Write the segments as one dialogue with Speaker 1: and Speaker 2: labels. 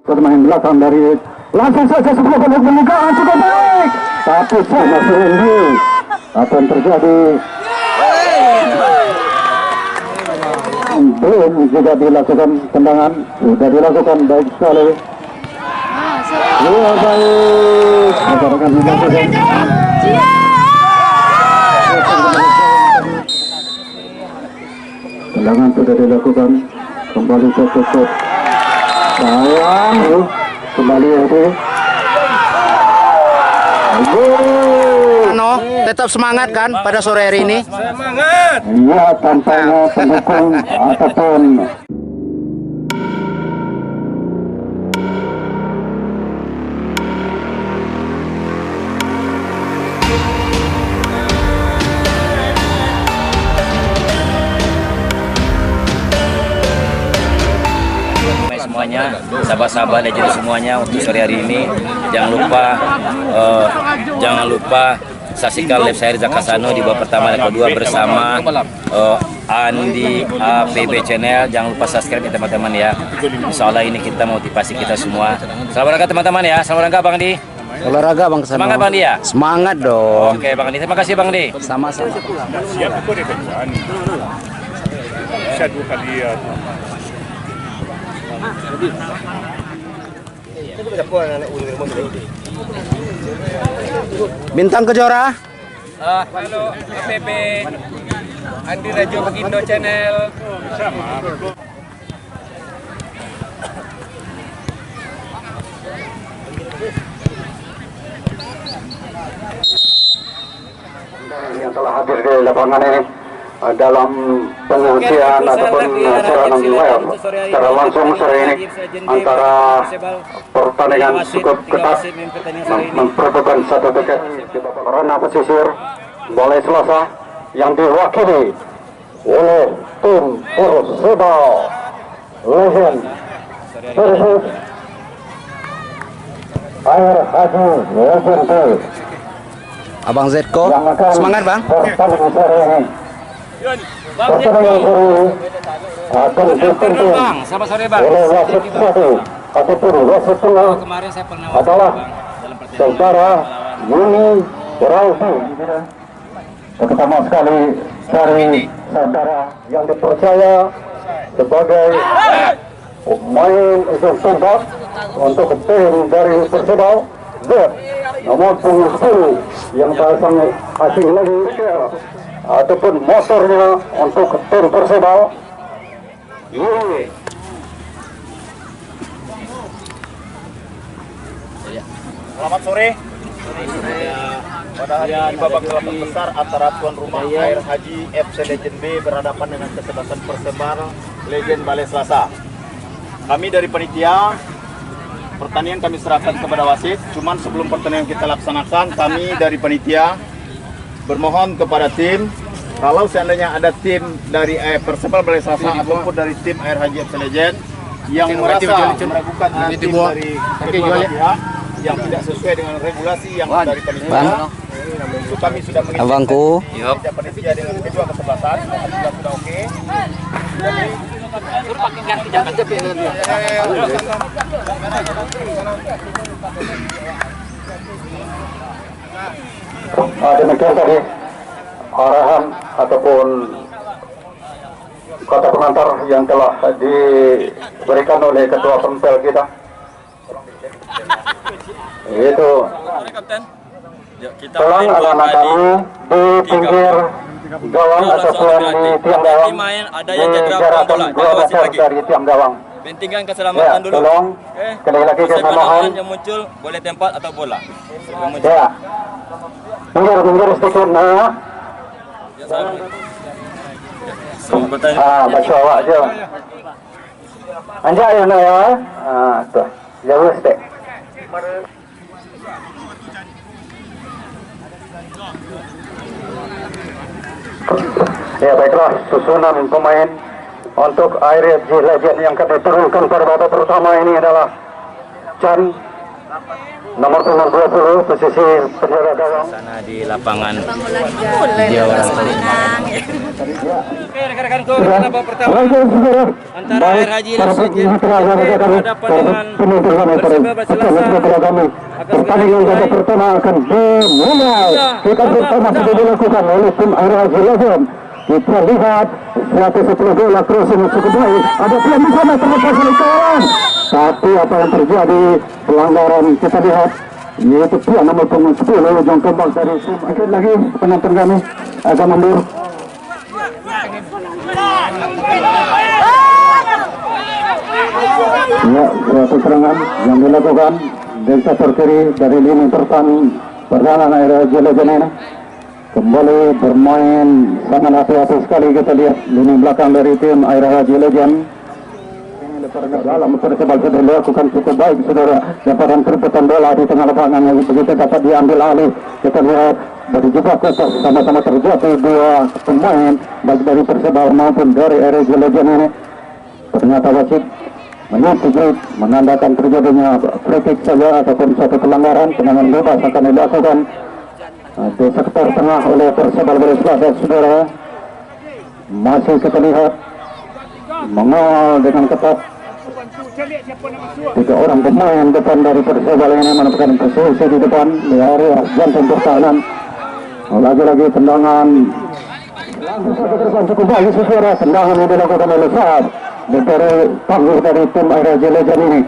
Speaker 1: Pemain belakang dari langsung saja sebuah pembukaan cukup baik, tapi sama Surendi apa yang terjadi belum juga dilakukan tendangan, sudah dilakukan baik sekali. Baik, akan dilakukan. Tendangan sudah dilakukan, kembali ke tutup. Sayang, kembali itu.
Speaker 2: Tetap semangat kan pada sore hari ini?
Speaker 3: Semangat.
Speaker 1: Iya, tampaknya pendukung ataupun
Speaker 4: semuanya, sahabat-sahabat legend semuanya untuk sore hari ini jangan lupa saksikan live saya Rizal Kasano di babak pertama dan kedua bersama Andi APB channel. Jangan lupa subscribe ya teman-teman ya. Insya Allah ini kita motivasi kita semua. Selamat olahraga teman-teman ya. Selamat olahraga Bang Di.
Speaker 2: Olahraga Bang Kasano.
Speaker 4: Semangat Bang Di ya.
Speaker 2: Semangat dong.
Speaker 4: Oke Bang Di, terima kasih Bang Di.
Speaker 2: Sama-sama.
Speaker 3: Siap itu deh kan. Bisa dua lihat.
Speaker 2: Bintang Kejora.
Speaker 5: Halo APB Andi Radio Bagindo channel.
Speaker 1: yang telah hadir di lapangan ini dalam pengungsian ataupun serangan web secara langsung sore ini antara pertandingan cukup ketat memperebutkan satu tiket di babak arena pesisir Balai Selasa yang diwakili oleh tim Perseba Legend versus Air Haji SMP.
Speaker 2: Abang Zetko, semangat Bang.
Speaker 1: Pertandingan sore ini pertandingan sore ini akan dipimpin
Speaker 4: Bang, selamat sore Bang.
Speaker 1: oleh wasit satu ataupun wasit tengah
Speaker 4: Kemarin saya pernah
Speaker 1: adalah saudara Yuni Rausi. Terutama sekali dari saudara yang dipercaya sebagai pemain ujung tombak untuk tim dari Perseba Z nomor 10 yang tak sangat asing lagi ataupun motornya untuk tim Perseba.
Speaker 3: Selamat sore. Pada hari ini babak 8 besar antara tuan rumah Air Haji FC Legend B berhadapan dengan kesebelasan Perseba Legend Balai Selasa. Kami dari panitia pertandingan kami serahkan kepada wasit. Cuman sebelum pertandingan kita laksanakan, kami dari panitia bermohon kepada tim, kalau seandainya ada tim dari Perseba Balai Selasa ataupun dari tim Air Haji FC Legend yang merasa meragukan tim dari kedua pihak yang tidak sesuai dengan regulasi yang dari panitia, itu kami sudah
Speaker 2: Abangku.
Speaker 3: mengingatkan panitia dengan kedua kesebelasan, alhamdulillah sudah oke. Jadi
Speaker 1: demikian tadi arahan ataupun kata pengantar yang telah diberikan oleh ketua pempel kita, yaitu tolong anak-anak kami di pinggir gawang ataupun di tiang gawang di jarak 2 meter dari tiang gawang.
Speaker 5: Pentingkan keselamatan dulu.
Speaker 1: Tolong sekali lagi kami mohon
Speaker 5: yang muncul boleh tempat atau bola.
Speaker 1: ya minggir sedikit nah. Baca awak je. Anjak ya nak ya. Tuh. Jauh sedikit. Ya baiklah, susunan pemain untuk Air FC Legend yang akan diturunkan pada babak pertama ini adalah Chan Nomor 20 posisi penjaga gawang.
Speaker 4: Sana di lapangan
Speaker 5: Oke, rekan-rekanku, kita babak pertama antara Air Haji Legion berhadapan dengan Persebaya Selasa.
Speaker 1: Pertandingan babak pertama akan dimulai. Kita bersama sudah dilakukan oleh tim Air Haji Legion. Kita lihat 110 bola crossing cukup baik. Ada pilihan di sana terlepas oleh kawan. Tapi apa yang terjadi pelanggaran kita lihat yaitu pilihan nomor punggung 10 ujung tombak dari tim. Akhir lagi penonton kami akan mundur. Ya, suatu serangan yang dilakukan dari sektor kiri dari lini depan pertahanan Air Haji Legion ini. Kembali bermain sangat hati-hati sekali kita lihat lini belakang dari tim Air Haji Legion. Dalam Persebaya sudah dilakukan cukup baik saudara. Dapat perputaran bola di tengah lapangan yang begitu dapat diambil alih. Kita lihat berjebak ke atas sama-sama terjatuh dua pemain baik dari Persebaya maupun dari Air Haji Legion ini. Ternyata wasit menyetujui menandakan terjadinya free kick saja ataupun satu pelanggaran. Tendangan bebas akan dilakukan di sektor tengah oleh Persebaya Selasa saudara. Masih kita lihat mengawal dengan ketat 3 orang pemain depan dari Persebaya ini menempatkan posisi di depan di area jantung pertahanan. Lagi-lagi tendangan cukup baik saudara. Tendangan yang dilakukan oleh Saad dari tangguh dari tim Air Haji Legion ini.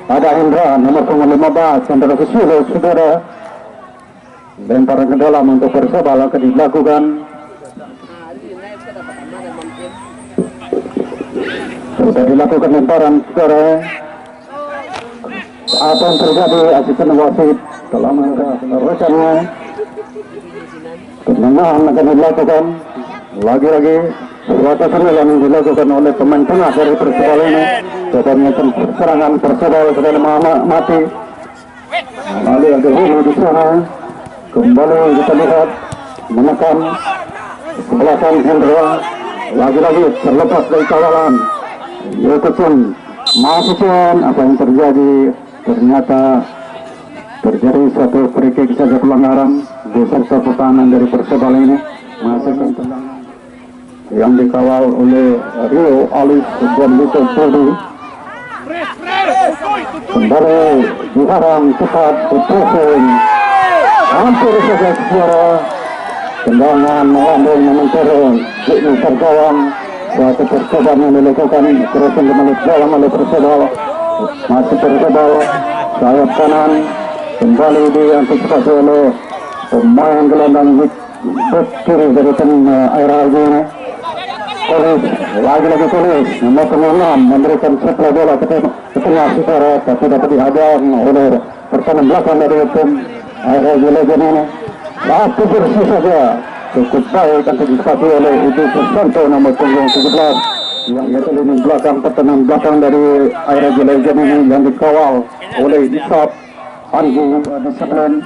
Speaker 1: Ada Indra nomor punggung 15 yang terlalu sulit saudara. Lemparan ke dalam untuk Persebaya akan dilakukan. Sudah dilakukan lemparan saudara. Apa yang terjadi asisten wasit telah merekannya. Tendangan akan dilakukan. Lagi-lagi suatu serangan yang dilakukan oleh pemain tengah dari Persebaya ini. Katanya serangan Persebaya sudah mati. Lalu ada hulu di sana. Kembali kita lihat menekan belakang Hendra. Lagi-lagi terlepas dari kawalan. Yaitu Cun. Masih Cun. Apa yang terjadi? Ternyata terjadi suatu free kick saja pelanggaran di sektor pertahanan dari Persebaya ini. Masih tendangan yang dikawal oleh Rio Alif dan Lito Bodi. Kembali diharang cepat berpressing. Hampir saja suara tendangan melambung menturun di tergawang. Suatu percobaan yang dilakukan crossing kembali dalam oleh Persebaya. Masih Persebaya sayap kanan kembali diantisipasi oleh pemain gelandang kiri dari tim Air Haji ini. Polis, lagi-lagi Polis nomor 6 memberikan supply bola ke tengah saudara, tapi dapat dihadang oleh pertahanan belakang dari tim Air Haji Legion ini. Satu bersih saja cukup baik antisipasi oleh Ibu Susanto nomor punggung 17 yang yaitu lini belakang pertahanan belakang dari Air Haji Legion ini yang dikawal oleh Isap Anggi disiplin.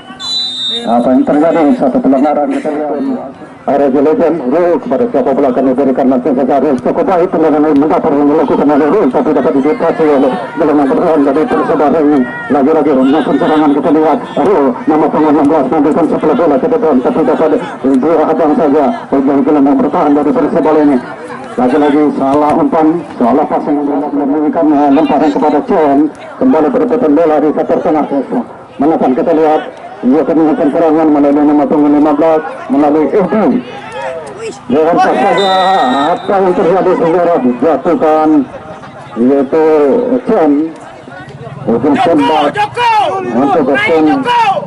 Speaker 1: Apa yang terjadi? Satu pelanggaran kita lihat Air Haji Legion rule kepada siapa pula akan diberikan nanti saja. Cukup baik tendangan yang mendapar yang dilakukan oleh rule tapi dapat dideteksi oleh gelandang pertahanan dari Persebaya ini. Lagi-lagi maupun serangan kita lihat rule nomor punggung 16 memberikan sebelah bola ke depan tapi dapat dihadang saja oleh gelandang pertahanan dari Persebaya ini. Lagi-lagi salah umpan, salah passing yang memberikan lemparan kepada Chen. Kembali berputar bola di sektor tengah. Menekan kita lihat ia akan melakukan serangan melalui nomor punggung 15 melalui Edi. Dengan saja apa yang terjadi saudara dijatuhkan yaitu Chen ujung tembak untuk tim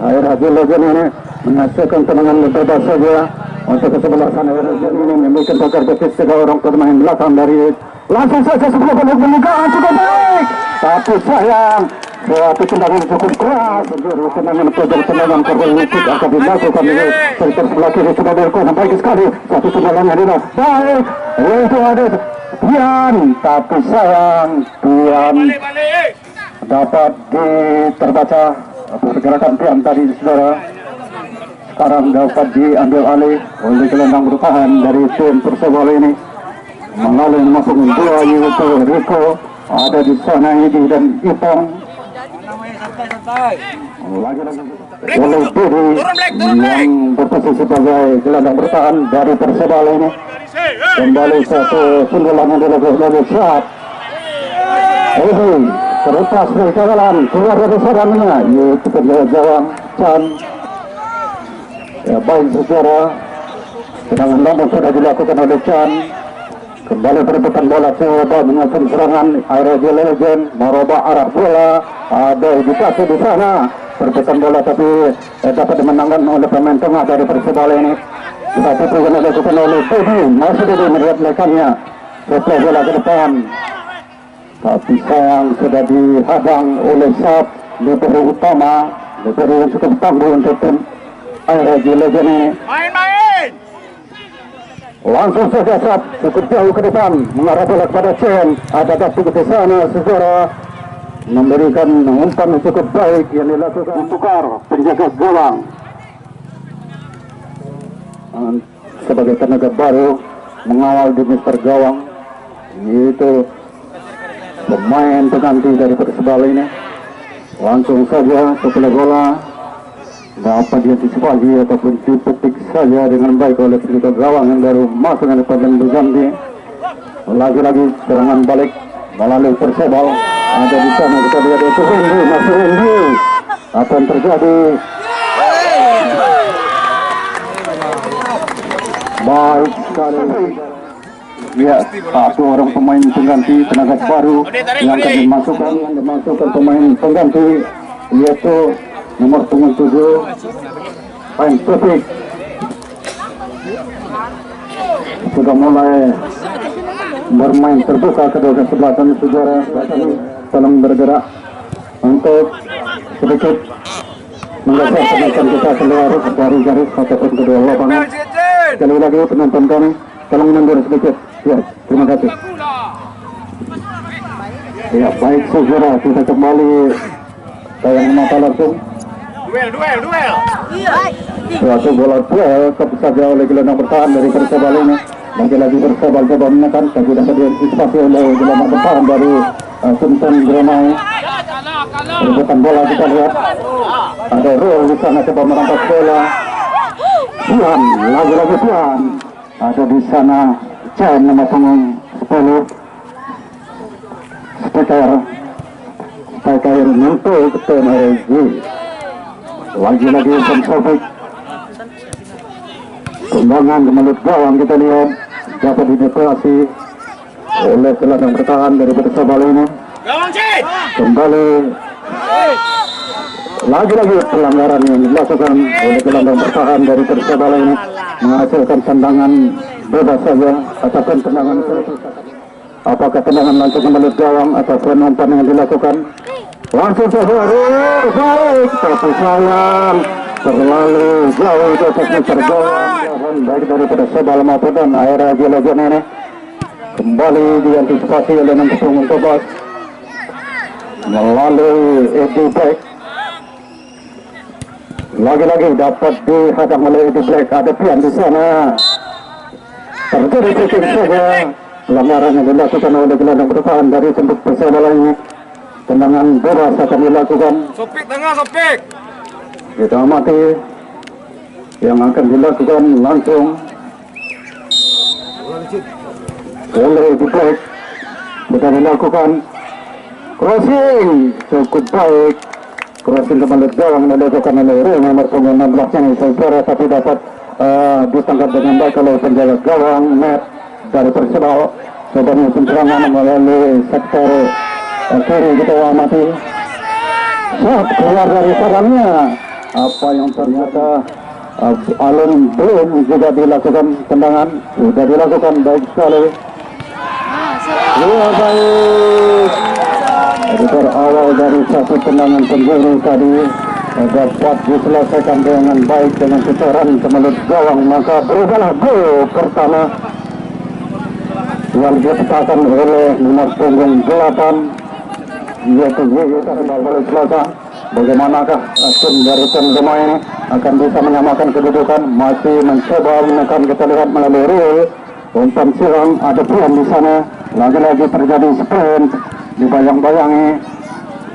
Speaker 1: Air Haji Legion ini menghasilkan tendangan bebas saja untuk kesebelasan Air Haji ini memiliki tukar betis 3 orang pemain belakang dari langsung saja sebelum pembukaan cukup baik tapi sayang suatu tendangan cukup keras tendangan pojok tendangan korban akan dilakukan oleh sektor sebelah kiri sudah dilakukan baik sekali satu tendangan yang tidak baik itu ada Pian tapi sayang Pian dapat terbaca pergerakan Pian tadi saudara sekarang dapat diambil alih oleh gelandang bertahan dari tim Persebaya ini melalui nomor punggung 2 yaitu Rico ada di sana ini dan Ipong Lagi-lagi oleh Budi yang berposisi sebagai gelandang bertahan dari Persebaya ini. Kembali satu sundulan yang dilakukan oleh Syah. Terlepas dari kawalan keluar dari sarangnya, yaitu penjaga gawang Chan. Ya, baik secara serangan lambung sudah dilakukan oleh Chan. Kembali perebutan bola coba mengatur serangan RRJ Legend merubah arah bola. Ada edukasi di sana. Perebutan bola tapi dapat dimenangkan oleh pemain tengah dari Persebaya ini. Tapi juga dilakukan oleh Budi. Masih Budi melihat lekannya. Setelah bola ke depan. Tapi sayang sudah dihadang oleh Sab. Diberi utama. Diberi yang cukup tangguh untuk tim RRJ Legend ini.
Speaker 3: Main!
Speaker 1: Langsung saja Sab cukup jauh ke depan mengarah bola kepada Chen. Ada taktik di sana saudara memberikan umpan cukup baik yang dilakukan tukar penjaga gawang sebagai tenaga baru mengawal di Mister Gawang, yaitu pemain pengganti dari Persebaya ini. Langsung saja setelah bola dapat diantisipasi ataupun dipetik saja dengan baik oleh penjaga gawang yang baru masuk dari pemain berganti. Lagi-lagi serangan balik melalui Persebaya. Ada di sana kita lihat itu Hendy, masih Hendy. Apa yang terjadi? Baik sekali. Ya, satu orang pemain pengganti tenaga baru yang akan dimasukkan pemain pengganti, yaitu nomor punggung 7 Pain Topik. Sudah mulai bermain terbuka kedua sebelah saudara. Tolong bergerak untuk sedikit menggeser penonton kita keluar dari garis ataupun kedua lapangan. Sekali lagi penonton kami tolong mundur sedikit. Ya, terima kasih. Ya, baik saudara, kita kembali tayang mata langsung.
Speaker 3: Duel.
Speaker 1: Suatu bola duel saja oleh gelandang bertahan dari Persebaya ini. Lagi-lagi Persebaya coba menekan, tapi dapat diantisipasi oleh gelandang bertahan dari Sultan Grenai. Perebutan bola kita lihat. Ada Rul di sana coba merampas bola. Tuan, lagi-lagi Tuan. Ada di sana Chen nomor punggung 10. Striker menentu ketua RRJ. Lagi-lagi Tom Sofik. Tendangan ke mulut gawang kita lihat dapat dideflasi oleh gelandang bertahan dari Persebaya ini. Kembali lagi-lagi pelanggaran yang dilakukan oleh gelandang bertahan dari Persebaya ini menghasilkan tendangan bebas saja ataupun tendangan. Apakah tendangan langsung ke mulut gawang ataupun umpan yang dilakukan langsung saja baik, tapi sayang terlalu jauh ke atas Mister Gawang baik daripada Persebaya maupun RRJ Legend ini. Kembali diantisipasi oleh nomor punggung 11 melalui Eddie Black. Lagi-lagi dapat dihadang oleh Eddie Black. Ada pian di sana. Terjadi pikir saja pelanggaran yang dilakukan oleh gelandang bertahan dari tembok Persebaya ini. Tendangan bebas akan dilakukan.
Speaker 5: Sopik tengah, Sopik.
Speaker 1: Kita amati yang akan dilakukan langsung oleh Eddie Black. Sudah dilakukan crossing cukup baik. Crossing ke mulut gawang dilakukan oleh Rul nomor punggung 16 yang saudara, tapi dapat ditangkap dengan baik oleh penjaga gawang Matt dari Persebaya. Coba penyerangan melalui sektor kiri kita amati. Saat keluar dari sarangnya, apa yang ternyata alun belum juga dilakukan tendangan, sudah dilakukan baik sekali. Ya, baik. Editor awal dari satu tendangan penjuru tadi dapat diselesaikan dengan baik dengan putaran ke mulut gawang, maka berubahlah gol pertama yang diciptakan oleh nomor punggung 8 yaitu Gigi Balik Selasa. Bagaimanakah tim dari tim rumah ini akan bisa menyamakan kedudukan? Masih mencoba menekan, kita lihat melalui Rul umpan silang, ada puan di sana. Lagi-lagi terjadi sprint dibayang-bayangi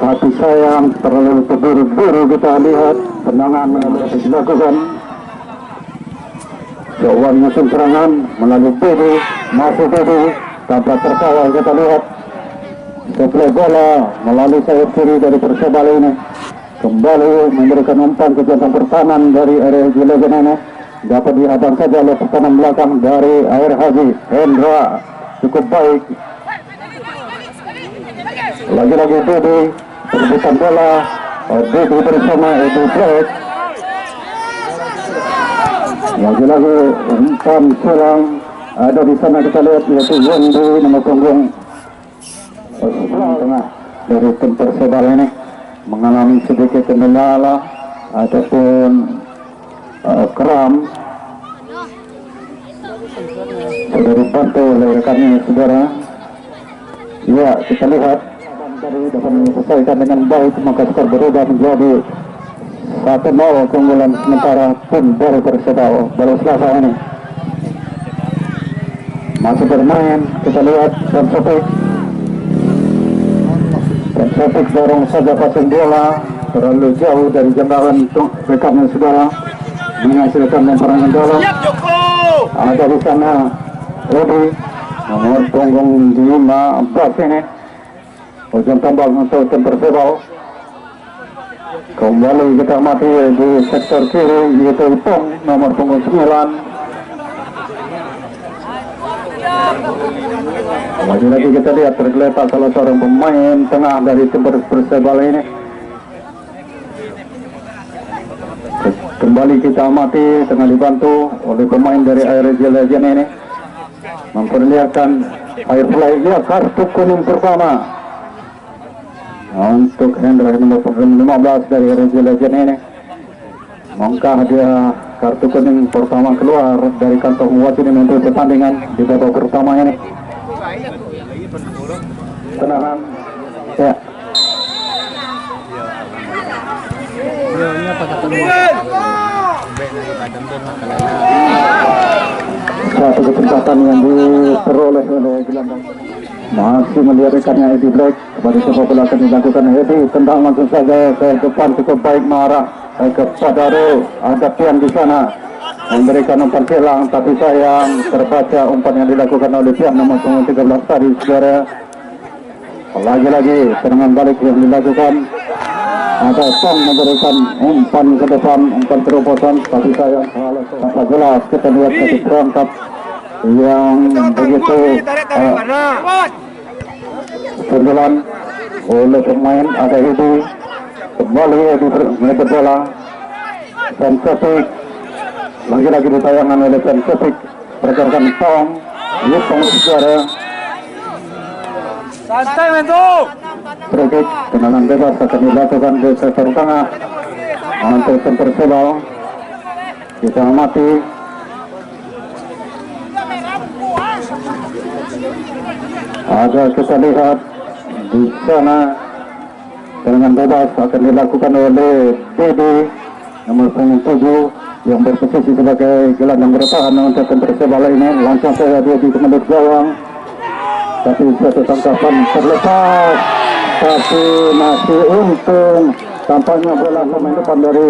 Speaker 1: tapi sayang terlalu terburu-buru kita lihat tendangan dilakukan. Coba menyusun serangan melalui Dede, masuk Dede, tanpa terkawal kita lihat. Setelah bola melalui sayap kiri dari Persebaya ini kembali memberikan umpan ke jantung pertahanan dari area Legend ini, dapat dihadang saja oleh pertahanan belakang dari Air Haji. Hendra cukup baik, lagi-lagi Dede perebutan bola, Dede bersama Edu Black, lagi-lagi umpan serang ada di sana kita lihat, yaitu Wendy nomor punggung tengah dari tim Persebaya ini mengalami sedikit kendala ataupun kram, sudah dibantu oleh rekannya saudara. Ya, kita lihat dari dapat menyelesaikan dengan baik, maka skor berubah menjadi 1-0 keunggulan sementara tim dari Persebaya baru Selasa ini. Masih bermain, kita lihat dan Sopik dorong saja passing bola terlalu jauh dari jangkauan untuk rekannya saudara, menghasilkan lemparan ke dalam. Ada di sana Edi nomor punggung 15 ini, ujung tombak untuk tim Persebaya. Kembali kita amati di sektor kiri, yaitu Ipong nomor punggung 9. Lagi-lagi kita lihat tergeletak salah seorang pemain tengah dari tim Persebaya ini. Kembali kita amati tengah dibantu oleh pemain dari Air Legend ini, memperlihatkan air play. Ya, kartu kuning pertama untuk Hendra nomor 15 dari Air Legend ini. Maka dia kartu kuning pertama keluar dari kantong wasit ini untuk pertandingan di babak pertama ini. Tenangan ya. Satu kesempatan yang diperoleh oleh gelandang, masih melihat rekannya Edi Black. Kepada sepak bola akan dilakukan Edi, tendang langsung saja ke depan, cukup baik marah kepada Ro. Ada Tian di sana memberikan umpan silang, tapi sayang terbaca umpan yang dilakukan oleh Tian nomor 13 tadi saudara. Lagi-lagi serangan balik yang dilakukan, ada Song memberikan umpan ke depan, umpan terobosan, tapi sayang tanpa jelas. Kita lihat satu perangkap yang begitu sundulan oleh pemain. Ada Edi, kembali Edi merebut bola, Sensopik lagi-lagi ditayangan oleh Sensopik, pergerakan Song, Yupong saudara.
Speaker 5: Santai mentu.
Speaker 1: Free tendangan bebas akan dilakukan di sektor tengah untuk tim Persebaya. Kita amati ada, kita lihat di sana tendangan bebas akan dilakukan oleh Dede nomor 7 yang berposisi sebagai gelandang bertahan untuk tim Persebaya ini. Langsung saja dia di menit gawang, tapi satu tangkapan terlepas, tapi masih untung. Tampaknya bola pemain depan dari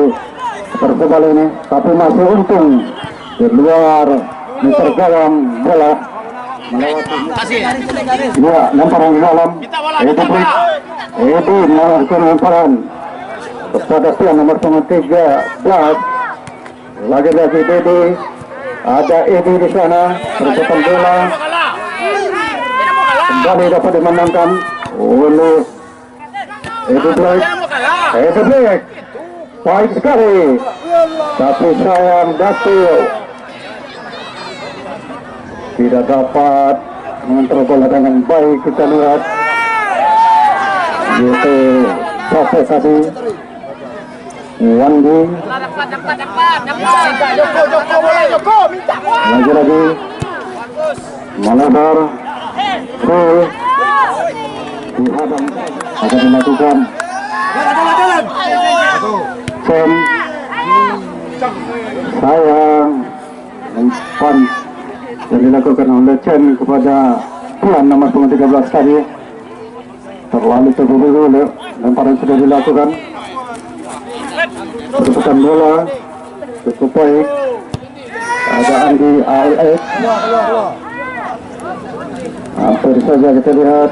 Speaker 1: Persebaya ini, tapi masih untung di luar meter gawang bola melewati. Ya, lemparan di dalam. Edi melakukan lemparan kepada Tian nomor 13. Lagi-lagi Dede, ada Edi di sana, perputaran bola kembali dapat dimenangkan oleh Edu Black. Edu Black baik sekali, tapi sayang Datul tidak dapat mengontrol bola dengan baik. Kita lihat yaitu proses tadi Wandi, lagi-lagi melebar full dihadang, akan dilakukan Chen, sayang umpan yang dilakukan oleh Chen kepada Tuan nomor 13 tadi terlalu terburu-buru lemparan sudah dilakukan. Perputaran bola cukup baik. Ada Andi ALS. Hampir saja kita lihat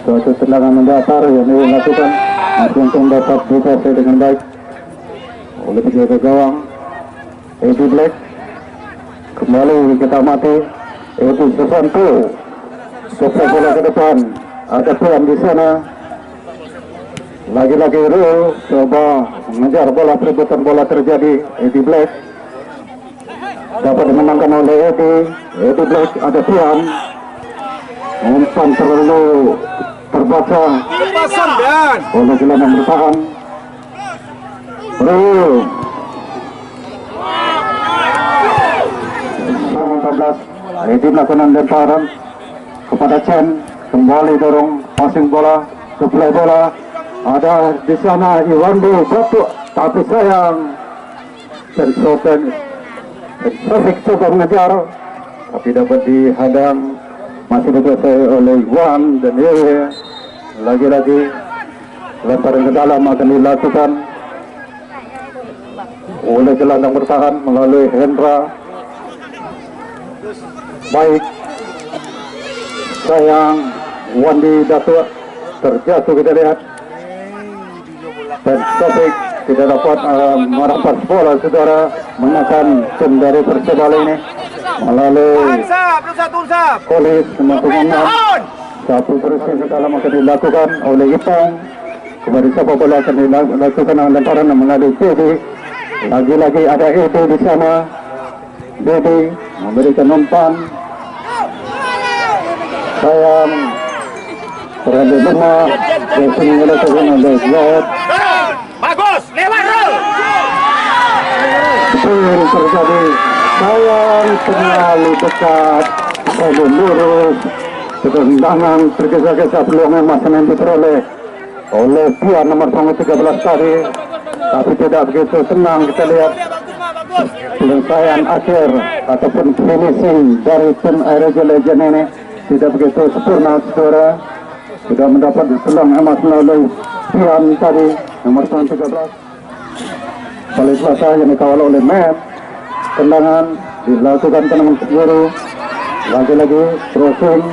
Speaker 1: suatu tendangan mendatar yang dilakukan. Untung dapat dikasih dengan baik oleh penjaga gawang Eddie Black. Kembali kita amati Eddie Susanto. Sepak bola ke depan. Ada pelan di sana. Lagi-lagi Ru coba mengejar bola, perebutan bola terjadi. Eddie Black dapat dimenangkan oleh Eddie Black. Ada pelan. Umpan terlalu terbaca oleh gelandang bertahan. Ru 14. Eddie melakukan lemparan kepada Chen. Kembali dorong passing bola, suplai bola. Ada di sana Iwandi jatuh, tapi sayang. Tersoten Sofik coba mengejar, tapi dapat dihadang. Masih dikuasai oleh Iwan dan Yewe. Lagi-lagi lemparan ke dalam akan dilakukan oleh gelandang bertahan melalui Hendra. Baik, sayang Wandi Datuk terjatuh, kita lihat. Dan Sofik tidak dapat merampas bola, saudara, menekan tim dari Persebaya ini melalui Kolis mempunyai satu bersih ke dalam akan dilakukan oleh Ipong. Kembali sepak bola akan dilakukan lemparan melalui Dedi. Lagi-lagi ada Edi di sana. Dedi memberikan umpan. Sayang berada lemah. Biasanya dilakukan oleh Zed.
Speaker 3: Bagus, lewat Rul.
Speaker 1: Betul terjadi. Sayang terlalu dekat. Terlalu lurus. Tendangan tergesa-gesa peluang yang masih diperoleh oleh Pian nomor 13 tadi, tapi tidak begitu tenang. Kita lihat penyelesaian akhir ataupun finishing dari tim Air Legend ini tidak begitu sempurna, saudara. Sudah mendapat selang emas melalui Pian tadi nomor 13. Balik Selasa yang dikawal oleh Matt. Tendangan dilakukan tendangan peluru. Lagi-lagi crossing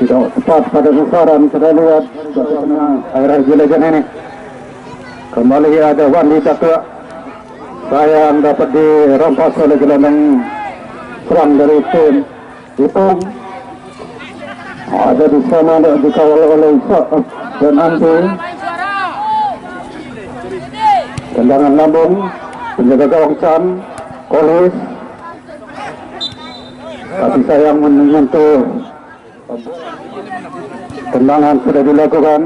Speaker 1: tidak tepat pada sasaran. Kita lihat bagaimana Air Legend ini. Kembali ada Wandi Datuk. Sayang dapat dirampas oleh gelandang serang dari tim Ipong. Ada di sana dikawal oleh dan Andi. Tendangan lambung penjaga gawang Chan Kolis, tapi sayang menyentuh. Tendangan sudah dilakukan.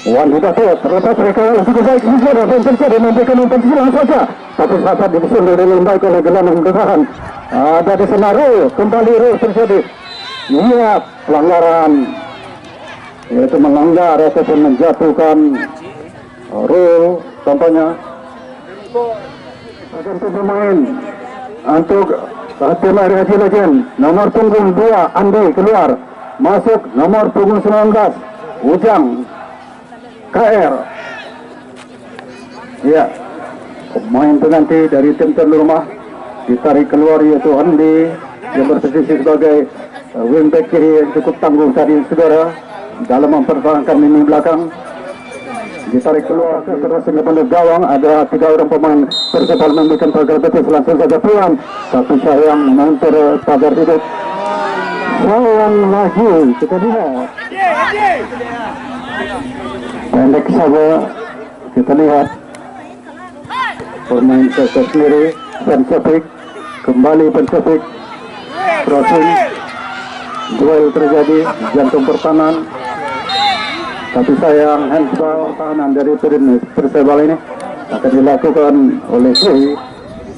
Speaker 1: Wandi Datuk terlepas mereka cukup baik dan terjadi memberikan umpan silang saja, tapi saat diusul dengan baik oleh gelandang bertahan. Ada di sana Ru, kembali Ru terjadi. Iya, pelanggaran, yaitu melanggar ataupun menjatuhkan Ru tampaknya. Akan pemain untuk tim Air Legend nomor punggung 2 Andi keluar, masuk nomor punggung 19 Ujang KR. Ya, pemain penganti dari tim tuan rumah ditarik keluar, yaitu Andi yang berposisi sebagai wingback kiri yang cukup tangguh tadi, saudara, dalam mempertahankan lini belakang. Ditarik keluar terus di depan gawang. Ada 3 orang pemain Persebaya memberikan pagar betis, langsung saja pulang, tapi sayang mengantar pagar hidup. Sayang lagi, kita lihat pendek saja. Kita lihat pemain Persebaya sendiri. Pensepik kembali, Pensepik crossing, duel terjadi, jantung pertahanan, tapi sayang handball pertahanan dari Persebaya ini akan dilakukan oleh Sri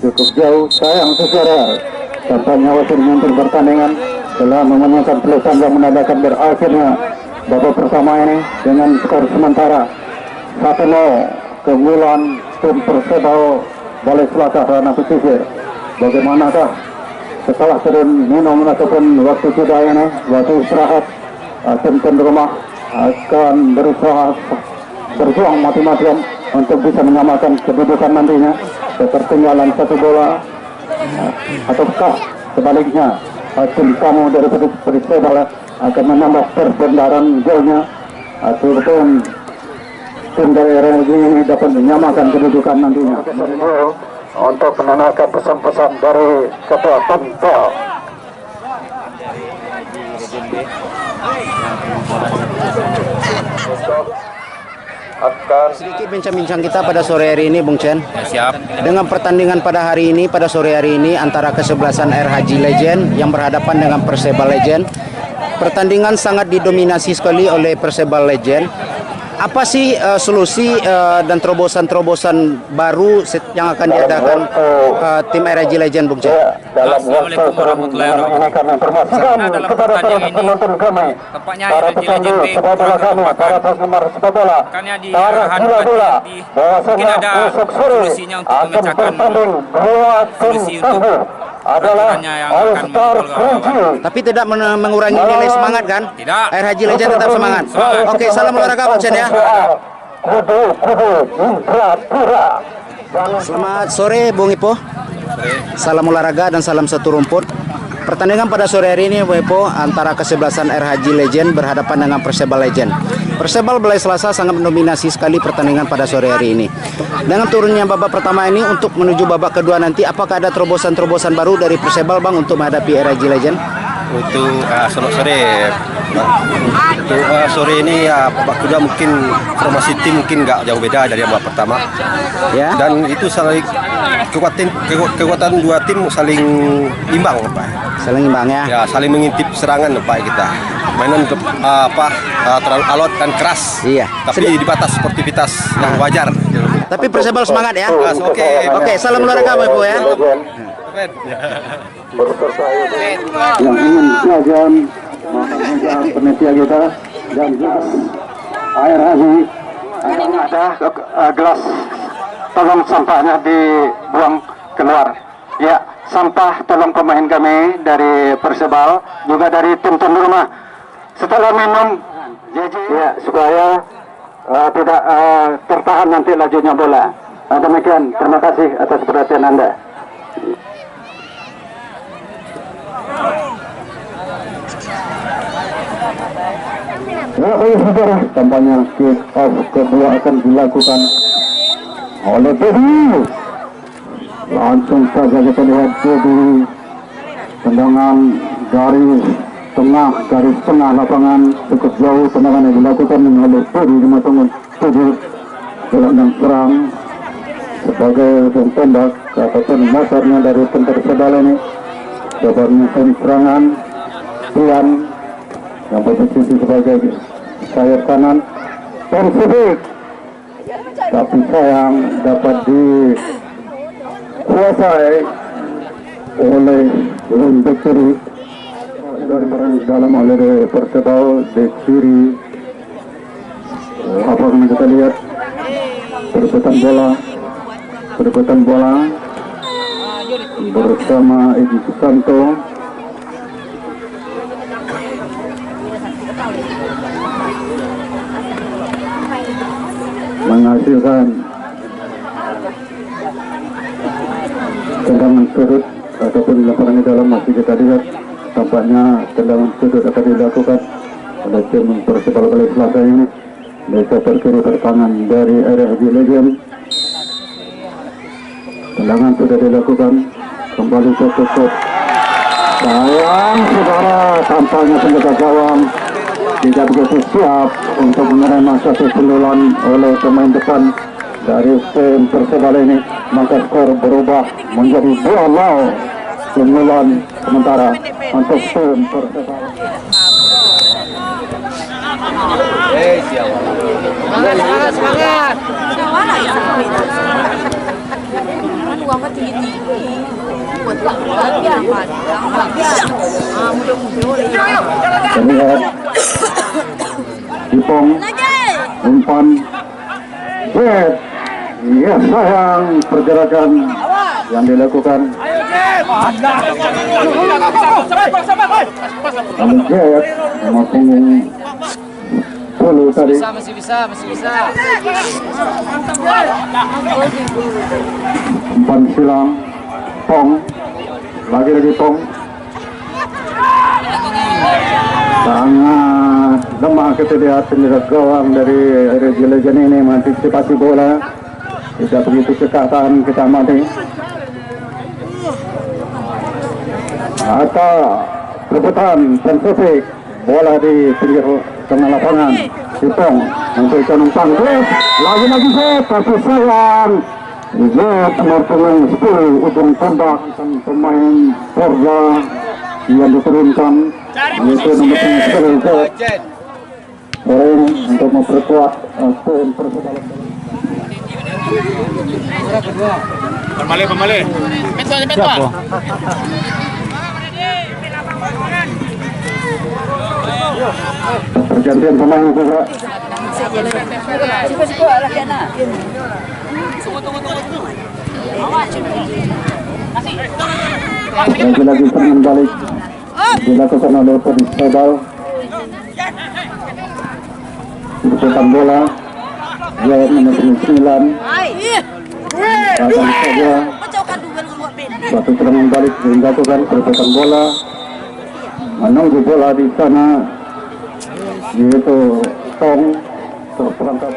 Speaker 1: cukup jauh. Sayang secara tampaknya wasit mengatur pertandingan telah memenangkan peluang yang menandakan berakhirnya babak pertama ini dengan skor sementara 1-0 keunggulan tim Persebaya Balai Selatan Rana Pesisir. Bagaimanakah setelah turun minum ataupun waktu jeda ini, waktu istirahat, tim rumah akan berusaha berjuang mati-matian untuk bisa menyamakan kedudukan nantinya. Ketertinggalan satu bola, ataukah sebaliknya tim kamu dari Persebal akan menambah perbendaran golnya, ataupun tim dari RRG ini dapat menyamakan kedudukan nantinya. Untuk menanyakan pesan-pesan dari Ketua Tampel.
Speaker 2: Sedikit bincang-bincang kita pada sore hari ini, Bung Chen.
Speaker 4: Ya, siap.
Speaker 2: Dengan pertandingan pada hari ini, pada sore hari ini antara kesebelasan Air Haji Legend yang berhadapan dengan Persebal Legend. Pertandingan sangat didominasi sekali oleh Persebal Legend. Apa sih solusi dan terobosan-terobosan baru yang akan diadakan tim Air Haji Legend, Bung Chen?
Speaker 4: Assalamualaikum warahmatullahi wabarakatuh. Karena dalam pertandingan ini tampaknya Air Haji Legend B karena di arahan pelatih mungkin ada solusinya untuk memecahkan solusi untuk peraturannya yang akan mengawal.
Speaker 2: Tapi tidak mengurangi nilai semangat kan?
Speaker 4: Tidak.
Speaker 2: Air Haji Legend tetap semangat. Oke, salam olahraga Bung Chen ya. Selamat sore Bung Ipo. Salam olahraga dan salam satu rumput. Pertandingan pada sore hari ini Bung Ipo antara kesebelasan Air Haji Legend berhadapan dengan Persebal Legend. Persebal Balai Selasa sangat mendominasi sekali pertandingan pada sore hari ini. Dengan turunnya babak pertama ini untuk menuju babak kedua nanti, apakah ada terobosan-terobosan baru dari Persebal Bang untuk menghadapi Air Haji Legend?
Speaker 6: Untuk sore ini ya babak kedua mungkin formasi tim mungkin nggak jauh beda dari babak pertama
Speaker 2: Ya.
Speaker 6: dan itu saling kekuatan dua tim saling imbang Pak.
Speaker 2: Saling imbang ya.
Speaker 6: Ya saling mengintip serangan Pak kita mainan terlalu alot dan keras.
Speaker 2: Iya.
Speaker 6: Tapi di batas sportivitas yang wajar.
Speaker 2: Tapi Persebal semangat ya.
Speaker 6: Oke.
Speaker 2: Salam olahraga Bung Ipo ya.
Speaker 1: Yang ingin jajan penitia kita dan gelas Air Haji ada gelas, tolong sampahnya dibuang keluar ya. Sampah tolong pemain kami dari Persebal juga dari tim tuan rumah setelah minum ya supaya tidak tertahan nanti lajunya bola. Demikian, terima kasih atas perhatian Anda. Ya, baik saudara, tampaknya kick off kedua akan dilakukan oleh Bobby. Langsung saja kita lihat Bobby, tendangan garis tengah lapangan cukup jauh, tendangan yang dilakukan oleh Bobby di matungan tujuh gelandang serang sebagai tembak ataupun motornya dari tim Persebal ini. Coba melakukan serangan Tuan yang berposisi sebagai sayap kanan Persebik, tapi sayang dapat dikuasai oleh Lunduk kiri dari dalam oleh Persebal di kiri. Apa yang kita lihat perebutan bola bersama Edi Susanto. Menghasilkan tendangan sudut ataupun lapangan di dalam masih kita lihat tampaknya tendangan sudut akan dilakukan oleh tim Persebal Balai Selasa ini. Mereka terkiri bertangan dari RRG Legend. Tendangan sudah dilakukan, kembali ke tutup. Sayang saudara, tampaknya penjaga gawang tidak begitu siap untuk menerima satu sundulan oleh pemain depan dari tim Persebal ini, maka skor berubah menjadi 2-0 sundulan sementara untuk tim Persebal. Semangat.
Speaker 7: Uangnya tinggi-tinggi buat latihan
Speaker 1: terlihat Ipong umpan ya sayang pergerakan yang dilakukan namun Jet memang punggung 10 tadi.
Speaker 5: Masih bisa.
Speaker 1: Umpan silang Pong, lagi Pong. Sangat lemah kita lihat penjaga gawang dari RHJ Legend ini mengantisipasi bola. Tidak begitu cekatan kita amati. Atau rebutan sensitif bola di pinggir tengah lapangan. Pong memberikan umpan lagi set, tapi sayang. Lihat nomor pemain 10 ujung tombak pemain Forza yang diturunkan yaitu nomor pemain 10 Orang untuk memperkuat poin Persebaya.
Speaker 3: Pemale.
Speaker 2: Siapa?
Speaker 1: Pergantian pemain juga. Lagi-lagi serangan balik dilakukan oleh Persebaya. Pukulan bola dia nomor 9 datang saja suatu serangan balik dilakukan pukulan bola menunggu bola di sana yaitu Tong terperangkap.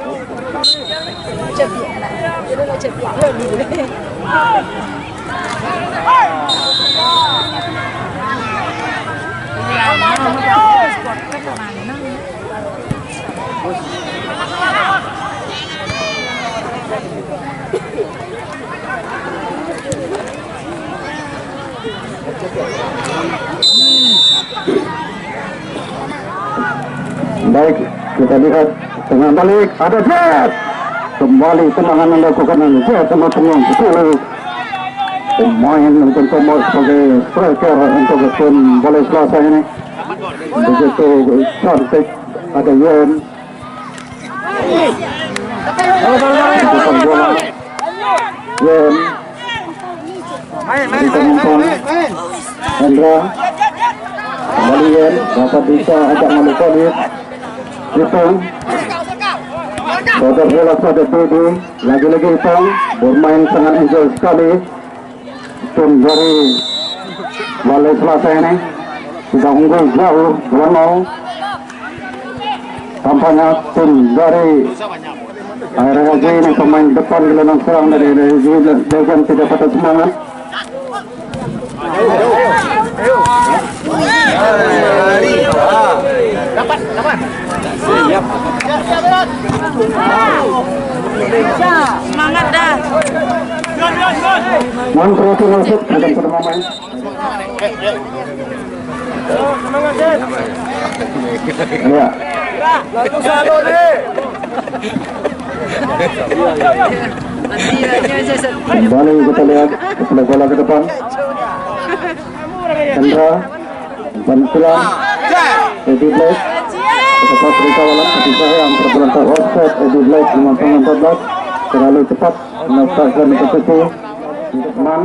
Speaker 1: Baik, kita lihat tengah balik ada Jet. Kembali tendangan yang dilakukan oleh Jet sama pemain 10. Pemain untuk nomor sebagai striker untuk tim bola Selasa ini. Begitu cantik ada Yen. Pukulan bola Yen. Hendra kembali Yen dapat bisa ajak Malikonis Ipong bodor bola pada Dodi lagi-lagi Ipong bermain sangat enjoy sekali tim dari Balai Selasa ini sudah unggul jauh 2-0. Tampaknya tim dari RHJ ini pemain depan gelandang serang dari RHJ Legend tidak patah semangat.
Speaker 3: Dapat.
Speaker 7: Semangat dah.
Speaker 1: Mantroti masuk akan bermain. Ya. Kembali kita lihat bola ke depan. Hendra dan silang Eddie Blake cepat berkawalan ketika yang terberantah offset Eddie Blake 5-14 terlalu cepat melepaskan posisi teman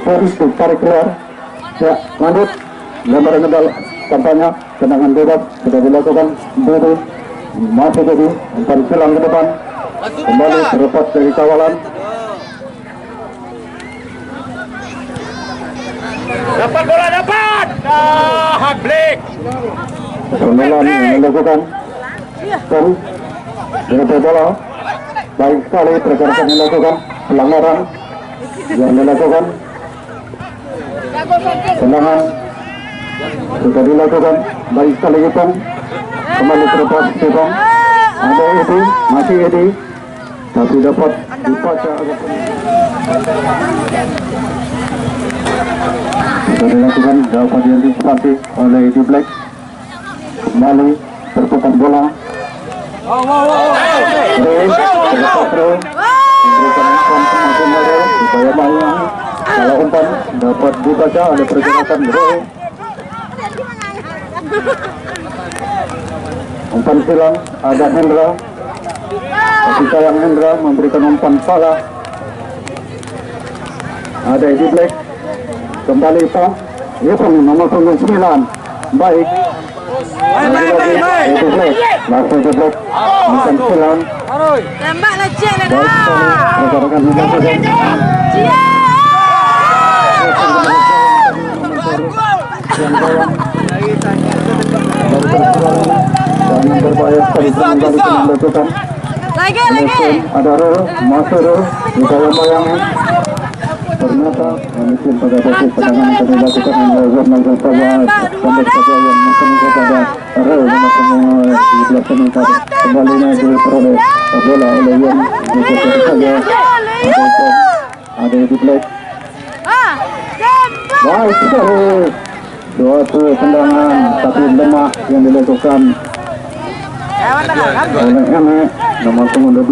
Speaker 1: untuk tarik keluar ya lanjut gambar medal kampanye tendangan bebas sudah dilakukan Dodi masih jadi umpan silang ke depan kembali terlepas dari kawalan.
Speaker 3: Dapat bola. Blake.
Speaker 1: Pembelaan yang dilakukan Tom dengan bola baik sekali pergerakan yang dilakukan pelanggaran yang dilakukan tendangan sudah dilakukan baik sekali Ipong kembali terlepas Ipong ada Edi masih Edi tapi dapat dibaca sudah dilakukan dapat diantisipasi oleh Eddie Black kembali terputar bola supaya bayang kalau umpan dapat dibaca oleh pergerakan Roy umpan silang ada Hendra tapi sayang Hendra memberikan umpan salah ada Eddie Black kembali Ipong nomor 9 baik Langsung jeblok. Bukan silang.
Speaker 7: Tembak leceh dah.
Speaker 1: Rekan-rekan dilakukan. Jangan berbahaya sekali melakukan.
Speaker 7: Lagi.
Speaker 1: Ada roh, masuk roh, bayang-bayangnya. Ternyata mungkin pada basis penanganan yang dilakukan oleh Nazar Saja sampai saja yang mungkin kepada roh dan semua dilaksanakan tadi kembalinya diperoleh bola oleh yang dilakukan saja ada di black. Baik sekali. Suatu tendangan tapi lemah yang dilakukan oleh Eme nomor 12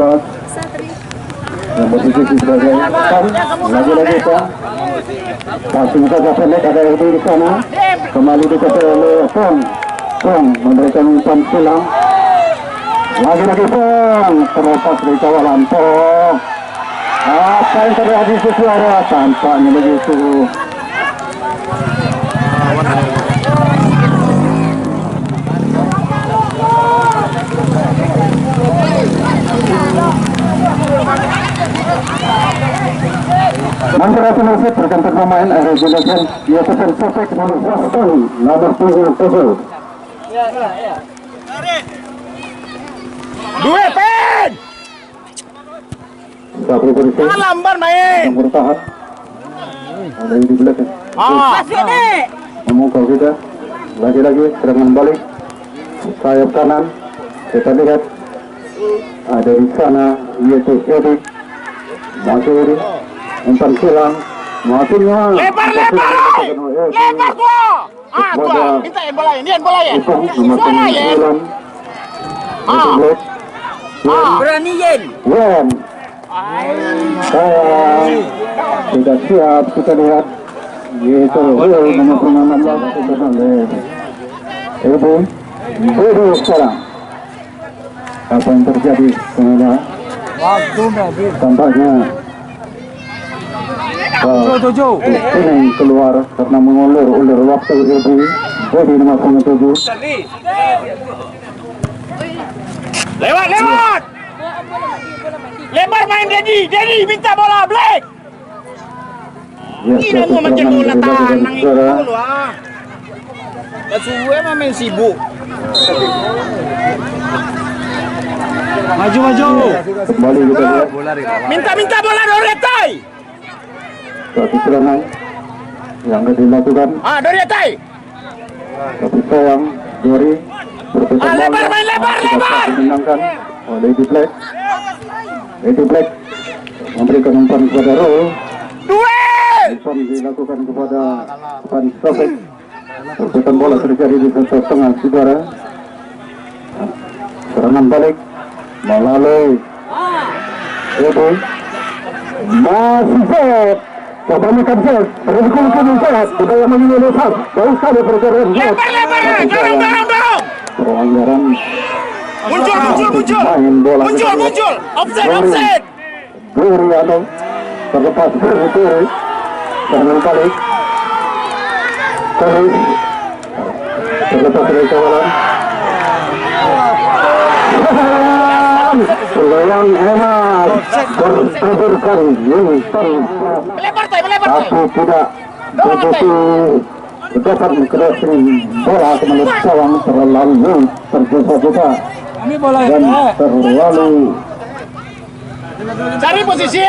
Speaker 1: yang posisi sebagai kan lagi-lagi kan passing saja pendek ada di sana kembali dikejar oleh Pong memberikan umpan silang lagi-lagi Pong terlepas dari kawalan Pong apa yang terjadi suara tampaknya begitu. Mantra Penasih tergantung pemain RRG Legend ia pesan sosek nomor 7
Speaker 3: Dua pen.
Speaker 1: Sabri berisi
Speaker 3: Lamban main.
Speaker 1: yang bertahan ada di belakang
Speaker 7: Masih ni.
Speaker 1: memukau kita lagi-lagi serangan balik sayap kanan kita lihat ada di sana yaitu Edi masih umpan silang maksudnya
Speaker 3: Lebar tua. Tua. Minta yang bola ini, yang bola ya. Suara ya. Berani Yen.
Speaker 1: Saya tidak siap kita lihat yaitu nomor 16 kita lihat Ibu sekarang apa yang terjadi sebenarnya tampaknya ini keluar karena mengulur waktu Ibu jadi nomor 7
Speaker 3: Lewat. Lebar main Dedi minta bola Black. Ini mau macam bola tanang itu loh ah. Kasuwe mah main sibuk.
Speaker 5: Maju.
Speaker 1: kembali kita lihat
Speaker 3: Minta bola Dorietai.
Speaker 1: suatu serangan yang dilakukan
Speaker 3: Dorietai.
Speaker 1: tapi sayang Dori berpesan
Speaker 3: Lebar.
Speaker 1: menangkan oleh Eddie Black memberikan umpan kepada Rol
Speaker 3: Duel.
Speaker 1: umpan dilakukan kepada Pan Sofek perputaran bola terjadi di tengah saudara serangan balik melalui Eddie masih set kembalikan set teruskan set budaya mengingat set jauh sekali perjalanan set
Speaker 3: Dorong.
Speaker 1: pelanggaran
Speaker 3: Muncul.
Speaker 1: main bola
Speaker 3: Muncul. Offset.
Speaker 1: Duri atau terlepas Duri serangan balik terus terlepas dari kawalan peluang emas bertaburkan
Speaker 3: Melebar
Speaker 1: tapi tidak begitu dapat mengkreasi bola kembali sawang terlalu tergesa-gesa dan terlalu
Speaker 3: Cari posisi.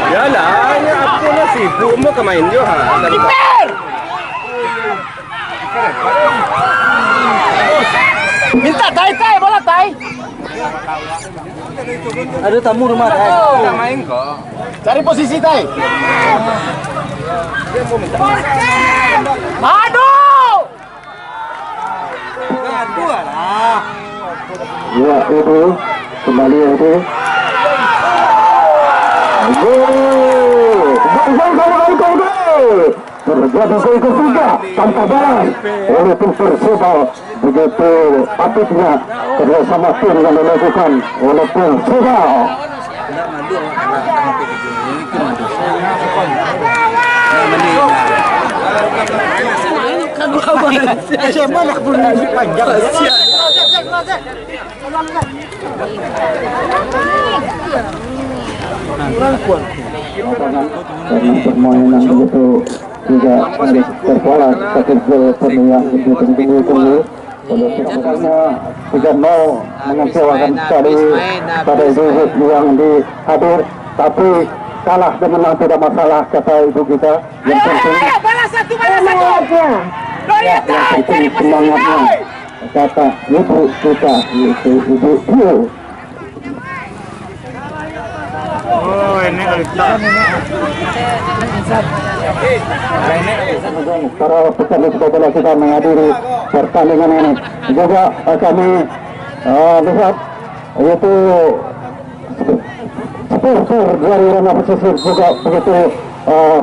Speaker 6: Yalah, ini aku nak sibuk mau ke main je ha.
Speaker 3: Kiper. Minta tai bola tai.
Speaker 5: Ada tamu rumah dah.
Speaker 6: Nak main kok.
Speaker 3: Cari posisi tai. Aduh.
Speaker 1: ya itu kembali itu terjadi gol ketiga tanpa balas oleh tim Perseba begitu apiknya kerjasama tim yang dilakukan oleh Perseba Karena permainan begitu juga terpola satu gol penuh yang ditunggu-tunggu. Makanya tidak mau mengecewakan sekali pada ibu yang hadir, tapi kalah dan menang tidak masalah, kata ibu kita. Yang penting
Speaker 7: Balas satu, balas satu.
Speaker 1: yang penting semangatnya, kata ibu kita, itu ibu Yu. Para peserta sepak bola kita menghadiri pertandingan ini. Juga kami lihat yaitu supporter dari Roma Pesisir juga begitu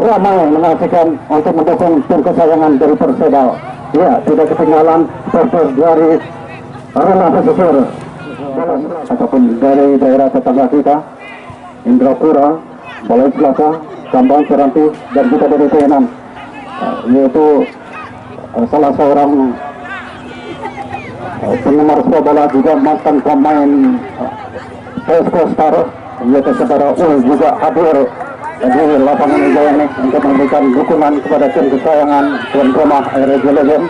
Speaker 1: ramai menyaksikan untuk mendukung tim kesayangan dari Persebaya. Ya, tidak ketinggalan supporter dari Roma Pesisir ataupun dari daerah tetangga kita, Indrapura, Balai Selasa, Kambang, Seranti, dan kita dari Tenan, yaitu salah seorang penggemar sepak bola juga mantan pemain PSK Star, yaitu saudara Ul juga hadir di lapangan Wijaya ini untuk memberikan dukungan kepada tim kesayangan tuan rumah RRJ Legend.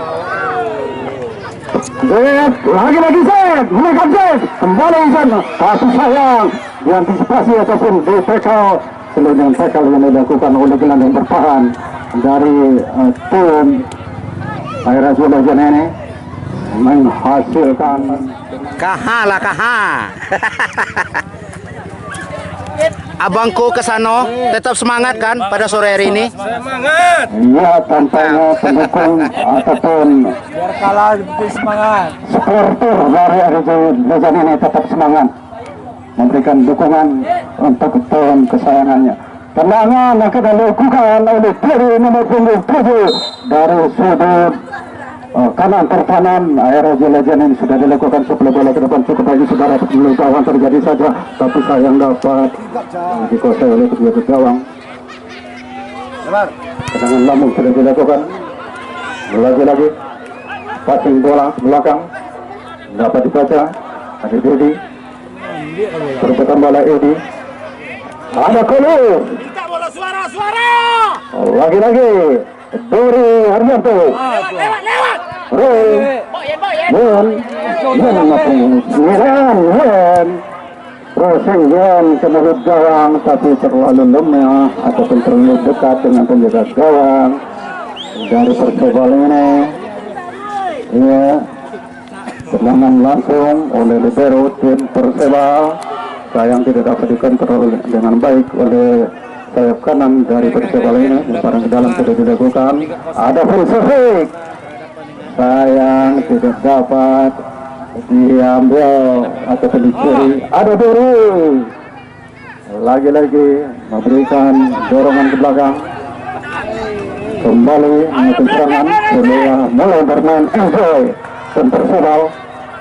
Speaker 1: Lagi-lagi Zed, menekan Zed, kembali Zed, kasih sayang, diantisipasi ataupun di tackle, seluruh tackle yang dilakukan oleh gelandang bertahan dari tim RRJ Legend ini menghasilkan
Speaker 2: Kaha. Abangku Kesano tetap semangat kan pada sore hari ini?
Speaker 1: ya tampaknya pendukung ataupun supporter dari RRJ Legend ini tetap semangat memberikan dukungan untuk tim kesayangannya. Tendangan akan dilakukan oleh dari nomor punggung 7 dari sudut kanan pertahanan RRJ Legend ini sudah dilakukan sebelum bola ke depan cukup baik, saudara, gawang terjadi saja, tapi sayang dapat dikuasai oleh kedua gawang. Tendangan lambung sudah dilakukan, lagi-lagi passing bola belakang dapat dibaca, ada Dedi, perputaran bola Edi, ada Kolu, lagi-lagi Dori Haryanto, Rosengen ke mulut gawang, tapi terlalu lemah ataupun terlalu dekat dengan penjaga gawang dari Persebaya ini. Ya, tendangan langsung oleh libero tim Persebaya, sayang tidak dapat dikontrol dengan baik oleh sayap kanan dari Persebaya ini. Lemparan ke dalam sudah dilakukan, ada Fulsofik, sayang tidak dapat diambil ataupun dicuri. Ada Dori, lagi-lagi memberikan dorongan ke belakang, kembali melakukan serangan, mulai bermain enjoy dan Persebaya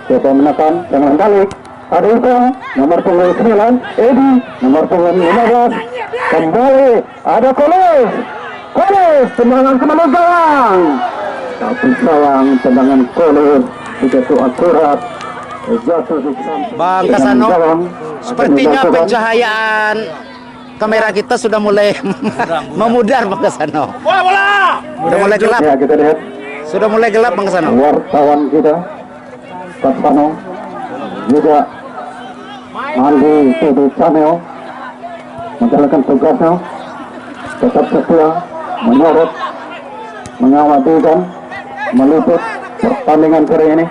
Speaker 1: coba menekan dengan balik. Ada itu nomor punggung 9 Edi, nomor punggung 15 kembali ada Kolis, tendangan ke mulut gawang, tapi sayang tendangan Kolis begitu akurat jatuh di
Speaker 2: Bang Kasano, sepertinya pencahayaan kamera kita sudah mulai memudar, Bang Kasano. Sudah mulai gelap.
Speaker 1: Ya, kita lihat
Speaker 2: Sudah mulai gelap, Bang Kasano.
Speaker 1: wartawan kita Kasano juga Andi Tudu Cameo menjalankan tugasnya, tetap setia menyorot, mengawasi dan meliput pertandingan kali ini.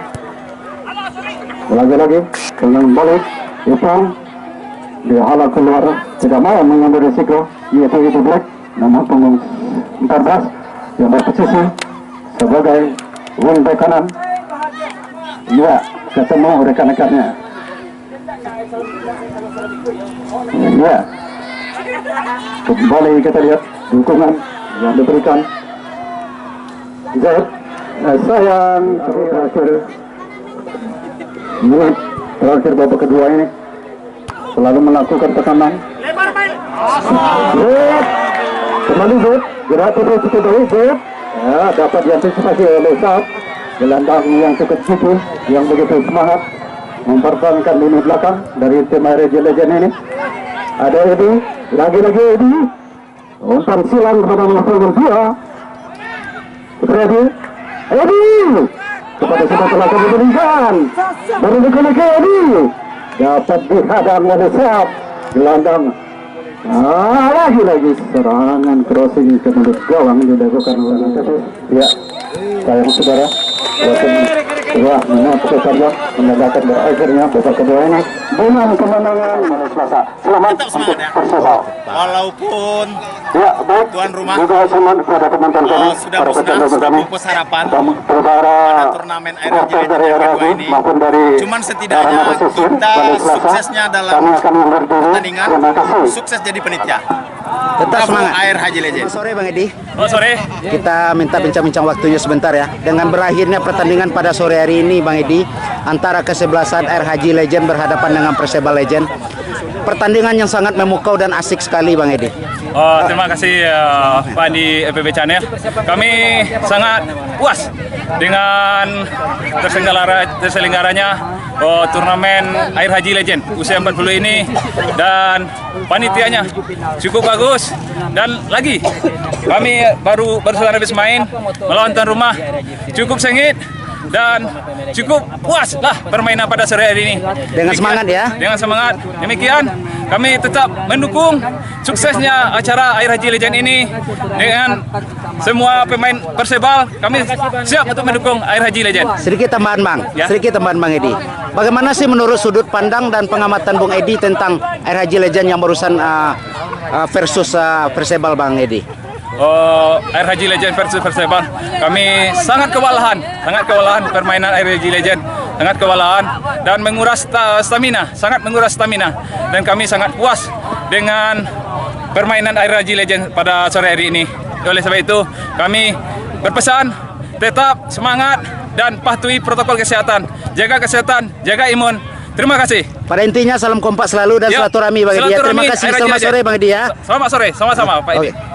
Speaker 1: Lagi-lagi dengan balik Ipang dihalau keluar, tidak mau mengambil risiko, yaitu itu Black nomor punggung 14 yang berposisi sebagai wingback kanan. Ya, ketemu rekan-rekannya. Ya, kembali kita lihat dukungan yang diberikan. Zed, sayang menit terakhir babak kedua ini selalu melakukan tekanan. Zed, kembali Zed, gerak terus cukup baik Zed, Ya, dapat diantisipasi oleh Saab. Gelandang yang cukup jitu, yang begitu semangat mempertahankan lini belakang dari tim RHJ Legend ini. Ada Edi, lagi-lagi Edi. Umpan silang kepada nomor 2. Edi, kepada kita telah diberikan. Baru dikali Edi. Dapat dihadang oleh Saab. Gelandang. Lagi-lagi serangan crossing ke mulut gawang dilakukan oleh Tetes. Ya, sayang saudara. Wah, menang saja menandakan berakhirnya babak kedua ini dengan kemenangan Malaysia Selasa. Selamat untuk Persebaya.
Speaker 3: Walaupun
Speaker 1: Ya, baik.
Speaker 3: tuan rumah
Speaker 1: Juga selamat kepada teman-teman kami.
Speaker 3: sudah
Speaker 1: para
Speaker 3: musnah,
Speaker 1: peserta
Speaker 3: sudah
Speaker 1: kami.
Speaker 3: bungkus harapan
Speaker 1: Saudara
Speaker 3: turnamen RHJ
Speaker 1: supporter dari
Speaker 3: yang kedua
Speaker 1: RHJ
Speaker 3: ini.
Speaker 1: maupun dari
Speaker 3: Cuman setidaknya
Speaker 1: Arema Pesisir
Speaker 3: kita
Speaker 1: pada Selasa,
Speaker 3: suksesnya dalam
Speaker 1: kami akan undur diri.
Speaker 3: pertandingan,
Speaker 1: Terima kasih.
Speaker 3: sukses jadi penitia.
Speaker 2: Tetap
Speaker 3: Bravo
Speaker 2: semangat.
Speaker 3: RHJ Legend.
Speaker 2: Sore Bang Edi.
Speaker 5: Oh sore.
Speaker 2: Kita minta bincang-bincang waktunya sebentar ya. Dengan berakhirnya pertandingan pada sore hari ini Bang Edi antara kesebelasan RHJ Legend berhadapan dengan Persebaya Legend. Pertandingan yang sangat memukau dan asik sekali Bang Edi.
Speaker 5: Oh, terima kasih Pak di FPB Channel. Kami sangat puas dengan terselenggaranya turnamen Air Haji Legend usia 40 ini, dan panitianya cukup bagus, dan lagi kami baru selesai habis main melawan tuan rumah, cukup sengit dan cukup puas lah permainan pada sore hari ini.
Speaker 2: Dengan semangat ya.
Speaker 5: Dengan semangat. Demikian kami tetap mendukung suksesnya acara Air Haji Legend ini dengan semua pemain Persebal. Kami siap untuk mendukung Air Haji Legend.
Speaker 2: Sedikit tambahan Bang,
Speaker 5: Ya.
Speaker 2: sedikit tambahan Bang Edi. Bagaimana sih menurut sudut pandang dan pengamatan Bung Edi tentang RHJ Legend yang barusan versus Persebal Bang Edi?
Speaker 5: Air Haji Legend versus Persebal, kami sangat kewalahan permainan Air Haji Legend, sangat kewalahan dan menguras stamina, sangat menguras stamina, dan kami sangat puas dengan permainan Air Haji Legend pada sore hari ini. Oleh sebab itu kami berpesan tetap semangat dan patuhi protokol kesehatan, jaga kesehatan, jaga imun. Terima kasih.
Speaker 2: Pada intinya salam kompak selalu dan
Speaker 5: Ya,
Speaker 2: silaturahmi Bang Edi. Ya. Terima
Speaker 5: silaturahmi
Speaker 2: kasih.
Speaker 5: Air Haji
Speaker 2: Selamat
Speaker 5: Legend.
Speaker 2: sore Bang Edi ya.
Speaker 5: Selamat sore, sama-sama Pak Edi.
Speaker 2: Oke.